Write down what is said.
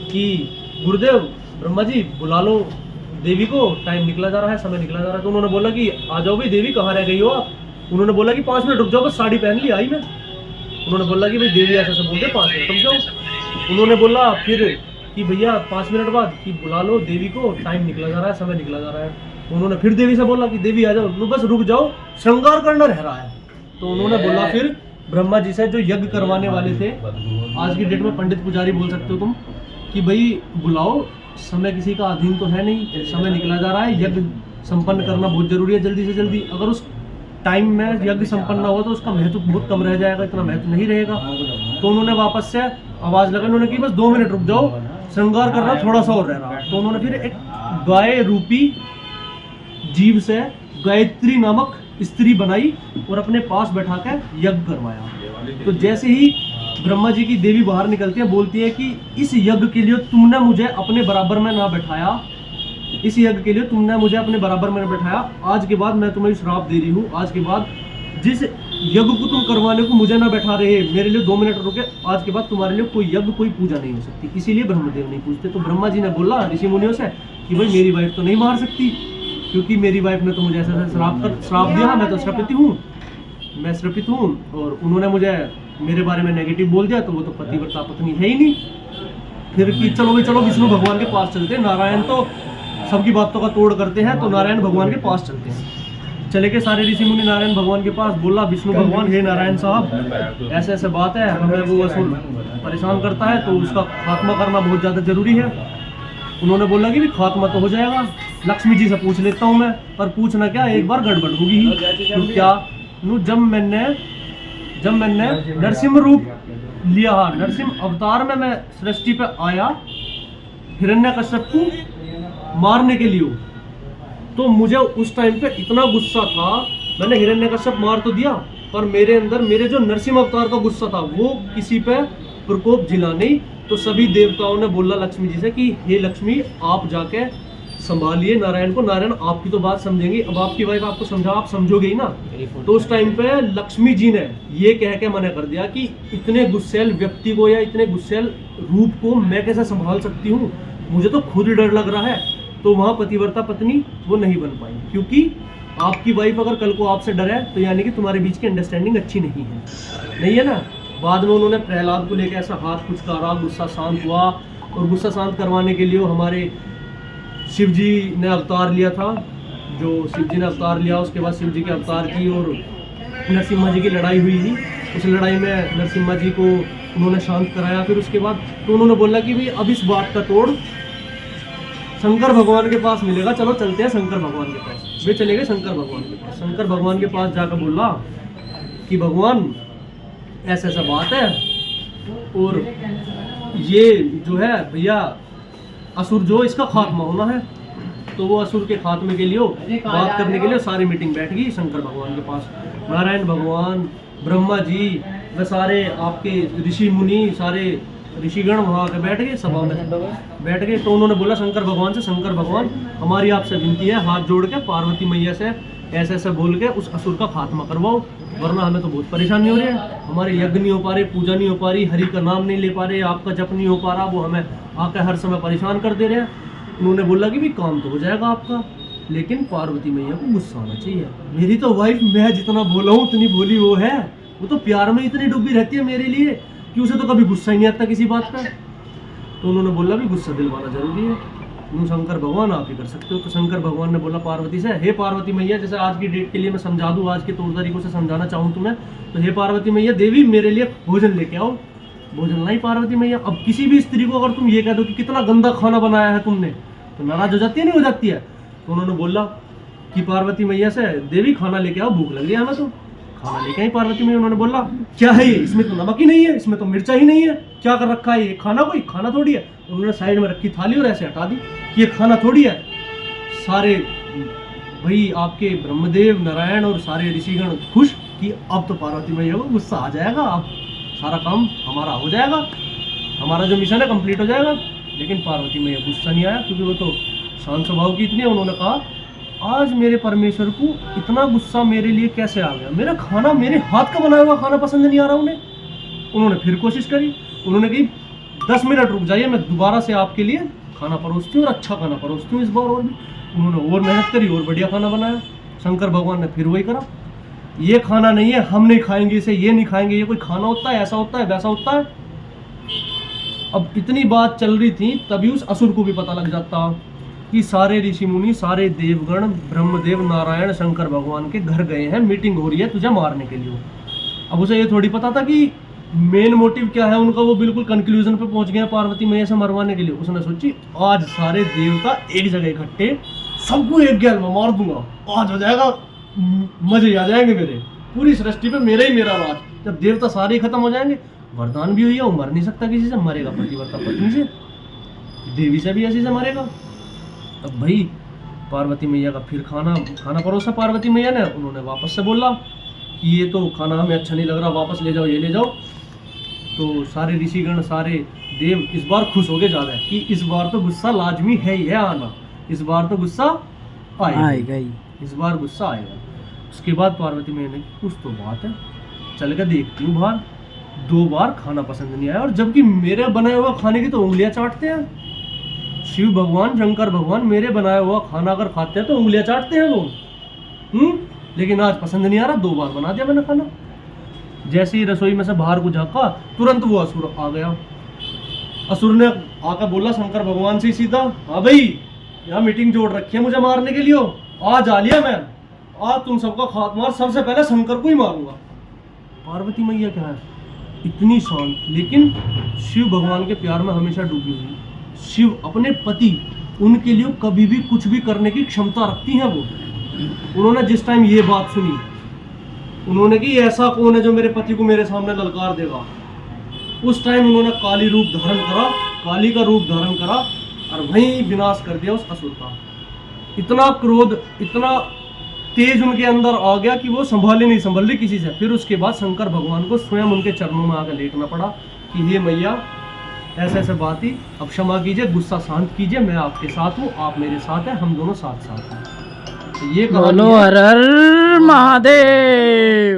कि गुरुदेव ब्रह्मा जी बुला लो देवी को, टाइम निकला जा रहा है, समय निकला जा रहा है। तो उन्होंने बोला कि आ जाओ भाई, देवी कहाँ रह गई हो आप। उन्होंने बोला कि 5 मिनट रुक जाओ, बस साड़ी पहन ली आई मैं। उन्होंने बोला कि भाई देवी ऐसा सब बोलते 5 मिनट रुक जाओ। उन्होंने बोला फिर कि भैया 5 मिनट बाद कि बुला लो देवी को, टाइम निकला जा रहा है, समय निकला जा रहा है। उन्होंने फिर देवी से बोला कि देवी आ जाओ, बस रुक जाओ, श्रृंगार करना रह रहा है। तो उन्होंने बोला फिर ब्रह्मा जी से, जो यज्ञ करवाने वाले थे, आज की डेट में पंडित पुजारी बोल सकते हो तुम, कि भाई बुलाओ, समय किसी का अधीन तो है नहीं, समय निकला जा रहा है, यज्ञ संपन्न करना बहुत जरूरी है जल्दी से जल्दी। अगर उस टाइम में यज्ञ संपन्न ना हो तो उसका महत्व बहुत कम रह जाएगा, इतना महत्व नहीं रहेगा। तो उन्होंने वापस से आवाज लगा, उन्होंने की बस 2 मिनट रुक जाओ, श्रृंगार करना थोड़ा सा और रह रहा है। तो उन्होंने फिर एक गाय रूपी जीव से गायत्री नामक स्त्री बनाई और अपने पास बैठा कर यज्ञ करवाया। तो जैसे ही ब्रह्मा जी की देवी बाहर निकलती है, बोलती है कि इस यज्ञ के लिए तुमने मुझे अपने बराबर में ना बैठाया, इस यज्ञ के लिए तुमने मुझे अपने बराबर में ना बैठाया, आज के बाद मैं तुम्हें श्राप दे रही हूँ। आज के बाद जिस यज्ञ को तुम करवाने को मुझे ना बैठा रहे, मेरे लिए 2 मिनट रुके, आज के बाद तुम्हारे लिए कोई यज्ञ कोई पूजा नहीं हो सकती। इसीलिए ब्रह्मदेव नहीं पूछते। तो ब्रह्मा जी ने बोला ऋषि मुनियों से कि भाई मेरी वाइफ तो नहीं मार सकती, क्योंकि मेरी वाइफ ने तो मुझे ऐसा श्राप दिया, मैं तो श्रापित हूँ, मैं श्रापित हूँ। और उन्होंने मुझे मेरे बारे में नेगेटिव बोल दिया, तो वो तो पतिव्रता पत्नी है ही नहीं। फिर कि चलो भाई चलो विष्णु भगवान के पास चलते हैं, नारायण तो सबकी बातों का तोड़ करते हैं, तो नारायण भगवान के पास चलते हैं। चले के सारे ऋषि मुनि नारायण भगवान के पास। बोला विष्णु भगवान, हे नारायण साहब, ऐसे ऐसे बात है, हमें वो असुर परेशान करता है, तो उसका खात्मा करना बहुत ज़्यादा जरूरी है। उन्होंने बोला कि खात्मा तो हो जाएगा, लक्ष्मी जी से पूछ लेता हूँ मैं, पर पूछना क्या, एक बार गड़बड़ होगी ही। तो क्या जब मैंने नरसिंह रूप लिया, नरसिंह अवतार में मैं सृष्टि पे आया हिरण्यकश्यप को मारने के लिए, तो मुझे उस टाइम पे इतना गुस्सा था, मैंने हिरण्यकश्यप मार तो दिया, पर मेरे अंदर मेरे जो नरसिंह अवतार का गुस्सा था वो किसी पे प्रकोप झिला नहीं। तो सभी देवताओं ने बोला लक्ष्मी जी से कि हे लक्ष्मी, आप जाके संभालिए नारायण को, नारायण आपकी तो बात समझेंगे, अब आपकी वाइफ आपको समझा, आप समझोगे ही ना। तो उस टाइम पे लक्ष्मी जी ने ये कह के मना कर दिया कि इतने गुस्सैल व्यक्ति को या इतने गुस्सैल रूप को मैं कैसे संभाल सकती हूँ, मुझे तो खुद डर लग रहा है। तो वहाँ पतिव्रता पत्नी वो नहीं बन पाई, क्योंकि आपकी वाइफ अगर कल को आपसे डरे तो यानी कि तुम्हारे बीच की अंडरस्टैंडिंग अच्छी नहीं है ना। बाद में उन्होंने प्रहलाद को लेकर ऐसा हाथ कुचकारा, गुस्सा शांत हुआ, और गुस्सा शांत करवाने के लिए हमारे शिव जी ने अवतार लिया था। जो शिव जी ने अवतार लिया, उसके बाद शिव जी के अवतार की और नरसिम्हा जी की लड़ाई हुई थी। उस लड़ाई में नरसिम्हा जी को उन्होंने शांत कराया। फिर उसके बाद तो उन्होंने बोला कि भाई अब इस बात का तोड़ शंकर भगवान के पास मिलेगा, चलो चलते हैं शंकर भगवान के पास। वे चले गए शंकर भगवान के पास। शंकर भगवान के पास जाकर बोला कि भगवान ऐसा ऐसा बात है, और ये जो है भैया असुर जो इसका खात्मा होना है। तो वो असुर के खात्मे के लिए बात करने के लिए सारी मीटिंग बैठ गई शंकर भगवान के पास। नारायण भगवान, ब्रह्मा जी, वे सारे आपके ऋषि मुनि, सारे ऋषिगण वहाँ आकर बैठ गए, सभा में बैठ गए। तो उन्होंने बोला शंकर भगवान से, शंकर भगवान हमारी आपसे विनती है, हाथ जोड़ के पार्वती मैया से ऐसे ऐसे बोल के उस असुर का खात्मा करवाओ, वरना हमें तो बहुत परेशानी हो रही है, हमारे यज्ञ नहीं हो पा रहे, पूजा नहीं हो पा रही, हरि का नाम नहीं ले पा रहे, आपका जप नहीं हो पा रहा, वो हमें आकर हर समय परेशान कर दे रहे हैं। उन्होंने बोला कि भी काम तो हो जाएगा आपका, लेकिन पार्वती मैया को गुस्सा आना चाहिए। मेरी तो वाइफ, मैं जितना बोला हूँ उतनी बोली वो है, वो तो प्यार में इतनी डूबी रहती है मेरे लिए कि उसे तो कभी गुस्सा ही नहीं आता किसी बात का। तो उन्होंने बोला भी गुस्सा दिलवाना जरूरी है, शंकर भगवान आप ही कर सकते हो। तो शंकर भगवान ने बोला पार्वती से, हे पार्वती मैया, जैसे आज की डेट के लिए मैं समझा दूँ, आज के तौर तरीकों से समझाना चाहूँ तुम्हें, तो हे पार्वती मैया, देवी मेरे लिए भोजन लेके आओ। भोजन लाई पार्वती मैया। अब किसी भी स्त्री को अगर तुम ये कह दो कि कितना गंदा खाना बनाया है तुमने, तो नाराज हो जाती है, नहीं हो जाती है। तो उन्होंने बोला कि पार्वती मैया से, देवी खाना लेके आओ, भूख लग रही है हमें। तो खाना लेके आई पार्वती मैया। उन्होंने बोला क्या है ये, इसमें तो नमक ही नहीं है, इसमें तो मिर्चा ही नहीं है, क्या कर रखा है ये, खाना कोई खाना थोड़ी है। उन्होंने साइड में रखी थाली और ऐसे हटा दी कि ये खाना थोड़ी है। सारे भाई आपके ब्रह्मदेव, नारायण और सारे ऋषिगण खुश कि अब तो पार्वती मैया को गुस्सा आ जाएगा, अब सारा काम हमारा हो जाएगा, हमारा जो मिशन है कंप्लीट हो जाएगा। लेकिन पार्वती मैया गुस्सा नहीं आया, क्योंकि वो तो शांत स्वभाव की इतनी है। उन्होंने कहा आज मेरे परमेश्वर को इतना गुस्सा मेरे लिए कैसे आ गया, मेरा खाना, मेरे हाथ का बनाया हुआ खाना पसंद नहीं आ रहा उन्हें। उन्होंने फिर कोशिश करी, उन्होंने कही 10 मिनट रुक जाइए, मैं दोबारा से आपके लिए खाना परोसती हूँ और अच्छा खाना परोसती हूँ इस बार और भी। उन्होंने और मेहनत करी और बढ़िया खाना बनाया। शंकर भगवान ने फिर वही करा, ये खाना नहीं है, हम नहीं खाएंगे इसे, ये नहीं खाएंगे, ये कोई खाना होता है, ऐसा होता है, वैसा होता है। अब इतनी बात चल रही थी, तभी उस असुर को भी पता लग जाता कि सारे ऋषि मुनि, सारे देवगण, ब्रह्मदेव, नारायण, शंकर भगवान के घर गए हैं, मीटिंग हो रही है तुझे मारने के लिए। अब उसे ये थोड़ी पता था कि मेन मोटिव क्या है उनका, वो बिल्कुल कंक्लूजन पे पहुंच गया पार्वती मैया से मरवाने के लिए। उसने सोची आज सारे देवता एक जगह इकट्ठे, सबको एक गैल में मार दूंगा, आज हो जाएगा, मजे आ जाएंगे मेरे, पूरी सृष्टि पे मेरा ही मेरा राज। जब देवता सारे ही खत्म हो जाएंगे, वरदान भी हुई है, वो मर नहीं सकता किसी से, मरेगा पतिव्रता पत्नी से, देवी से भी ऐसी से मरेगा। अब भाई पार्वती मैया का फिर खाना परोसा पार्वती मैया ने। उन्होंने वापस से बोला कि ये तो खाना हमें अच्छा नहीं लग रहा, वापस ले जाओ, ये ले जाओ। तो सारे ऋषिगण, सारे देव इस बार खुश हो गए ज़्यादा कि इस बार तो गुस्सा लाजमी है ही है आना, इस बार तो गुस्सा आएगा ही, इस बार गुस्सा आएगा। उसके बाद पार्वती मैया ने कुछ तो बात है, चल कर देखती हूँ बाहर। 2 बार खाना पसंद नहीं आया, और जबकि मेरे बनाया हुआ खाने की तो उंगलियां चाटते हैं शिव भगवान, शंकर भगवान, मेरे बनाया हुआ खाना अगर खाते हैं तो उंगलियां चाटते हैं वो। लेकिन आज पसंद नहीं आ रहा, 2 बार बना दिया मैंने खाना। जैसे ही रसोई में से बाहर को झाँका, तुरंत वो असुर आ गया। असुर ने आकर बोला शंकर भगवान से सीधा, हाँ भाई यहाँ मीटिंग जोड़ रखी है मुझे मारने के लिए, आज आ लिया मैं, आज तुम सबका खात्मा, सबसे पहले शंकर को ही मारूंगा। पार्वती मैया क्या है, इतनी शांत, लेकिन शिव भगवान के प्यार में हमेशा डूबी हुई। शिव अपने पति, उनके लिए कभी भी कुछ भी करने की क्षमता रखती हैं वो। उन्होंने जिस टाइम ये बात सुनी, उन्होंने कि ऐसा कौन है जो मेरे पति को मेरे सामने ललकार देगा, उस टाइम उन्होंने काली रूप धारण करा, काली का रूप धारण करा और वहीं विनाश कर दिया उस असुर का। इतना क्रोध, इतना तेज उनके अंदर आ गया कि वो नहीं संभल रही किसी से। फिर उसके बाद शंकर भगवान को स्वयं उनके चरणों में आकर लेटना पड़ा कि हे मैया, ऐसे ऐसे बात ही, अब क्षमा कीजिए, गुस्सा शांत कीजिए, मैं आपके साथ हूँ, आप मेरे साथ हैं, हम दोनों साथ साथ हैं। तो ये बोलो हर हर महादेव।